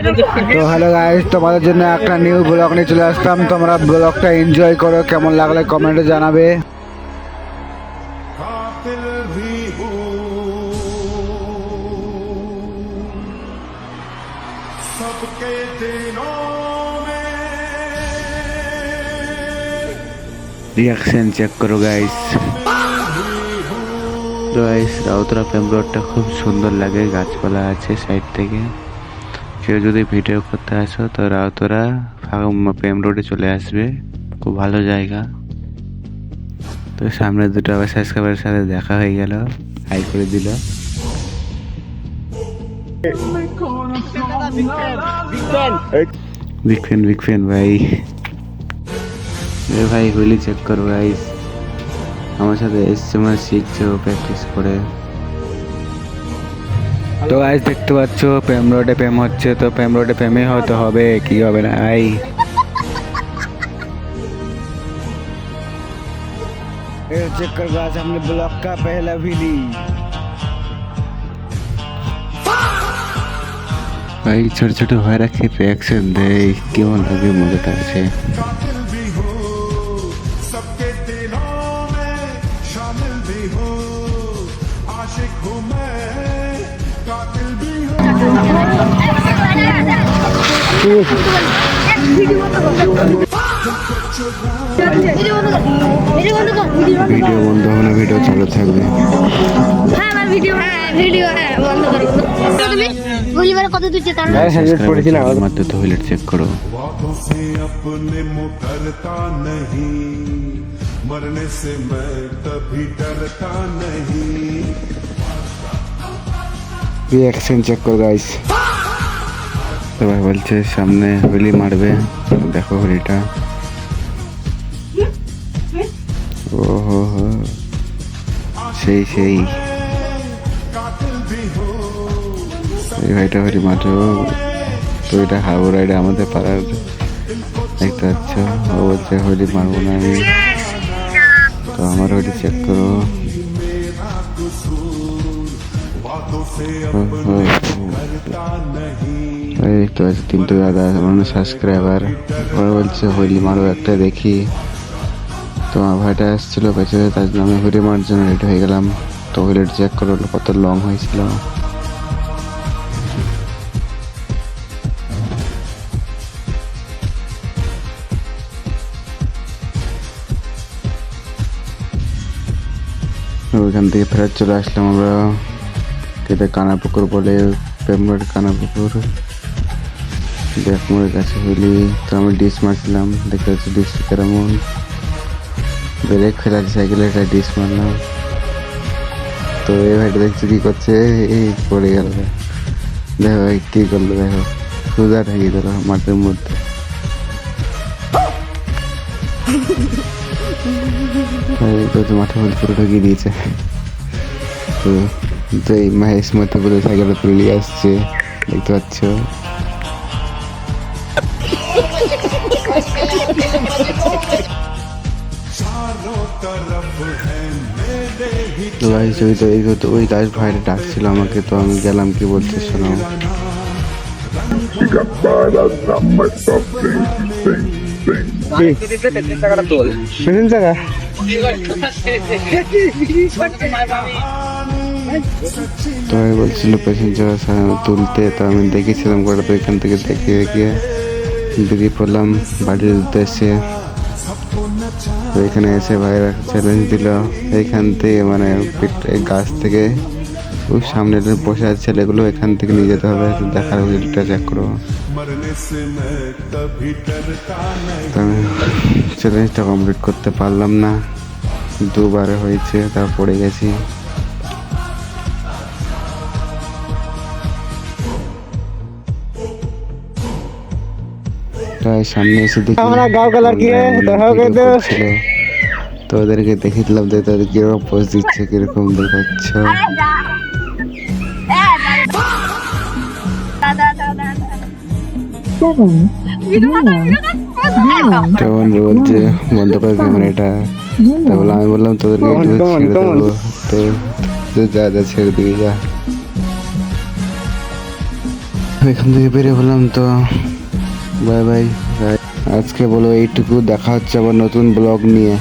তো hello guys, তোমাদের জন্য একটা নিউ ব্লগ নিয়ে চলে আসলাম। তোমরা ব্লগটা এনজয় করো, কেমন লাগলে কমেন্টে জানাবে। রিয়াকশন চেক করো গাইস। গাইস, রাউতরা প্রেম রোডটা খুব সুন্দর লাগে, গাছপালা আছে সাইড থেকে। কেউ যদি ভিডিও করতে আসো তো রাউতরা প্রেম রোডে চলে আসবে, খুব ভালো জায়গা। তো সামনে দুটো আবার সাবস্ক্রাইবারের সাথে দেখা হয়ে গেল, হাই করে দিল। বিগ ফ্যান ভাই। ভাই হুইলি চেক করো গাইস, আমার সাথে এসছে, মানে শিখছে ও প্র্যাকটিস করে। তো গাইস দেখতে পাচ্ছ প্রেম রোডে প্রেম হচ্ছে, তো প্রেম রোডে প্রেমই হতে হবে, কি হবে না ভাই। चेक कर गाइस, हमने ब्लॉग का पहला वीडियो। भाई छोटे छोटे भाई के रिएक्शन दे, क्यों लगे मजा আছে। सबके दिलों में शामिल भी हो, आशिक हूं मैं, कातिल भी हो। ভিডিও বন্ধ হবে না, ভিডিও চালু থাকবে। মাত্র টয়লেট চেক করো। রিঅ্যাকশন চেক করো গাইস। তো ভাই বলছে সামনে হোলি মারবে, দেখো হোলিটা। ওহো হো, সেই সেই এই ভাইটা হোলি মারো। তো এটা হারবো রাইডে আমাদের পাড়ার, দেখতে পাচ্ছ। ও বলছে হোলি মারবো না আমি, তো আমার হোলি চেক করো। দেখতে পাচ্ছি 300 দাদা মানে সাবস্ক্রাইবার। ওরা বলছে হোলি মারো একটা দেখি। তো আমার ভাইটা আসছিল পেছনে, তার জন্য আমি হোলি মারার জন্য রেডি হয়ে গেলাম। তো হোলিটা চেক করো কত লং হয়েছিল। ওইখান থেকে ফেরত চলে আসলাম আমরা, কেটে কানাপুকুর বলে, প্রেমরোড কানাপুকুর দেখমোড়ের কাছে হইলি। তো আমি ডিস মারছিলাম, দেখতে পাচ্ছি ডিসটা কেমন। ব্রেক ফেলাচ্ছি সাইকেলে, একটা ডিস মারলাম। তো এই ভাইটা দেখছি কি করছে, এই পড়ে গেল। দেখো ভাই কি করলো, দেখো সোজা ঠেকিয়ে দিল মাঠের মধ্যে। মাঠে মধ্যে পুরো ঠকিয়ে দিয়েছে। তো এই মাহেশ মতো বলে সাইকেলে তুলে নিয়ে আসছে, দেখতে পাচ্ছ। তো ভাই তো ওই গাছ ভাইটা ডাকছিল আমাকে, তো আমি গেলাম। কি বলছে শোনো। তো আমি বলছিল পেছন জায়গা তুলতে, তো আমি দেখেছিলাম গোটা। তো এখান থেকে দেখে গিয়ে বেরিয়ে পড়লাম বাড়ির উদ্দেশ্যে। তো এখানে এসে ভাইরা চ্যালেঞ্জ দিল, এইখান থেকে মানে গাছ থেকে ওই সামনে বসে আছে ছেলেগুলো, এখান থেকে নিয়ে যেতে হবে, দেখার ভিডিওটা চেক করো। আমি চ্যালেঞ্জটা কমপ্লিট করতে পারলাম না, দুবারে হয়েছে, তা পড়ে গেছি। সামনে এসে দেখি তো ওদেরকে দেখেছিলাম, তাদের কিরকম পোজ দিচ্ছে, কিরকম দেখাচ্ছ। তখন বলছে বন্ধ করে ক্যামেরাটা। আমি বললাম তোদেরকে ছেড়ে দেবো, তো যা যা ছেড়ে দিবি যা। এখান থেকে বেরিয়ে পড়লাম। তো বাই বাই। আজকে বলো এইটুকু, দেখা হচ্ছে আবার নতুন ব্লগ নিয়ে।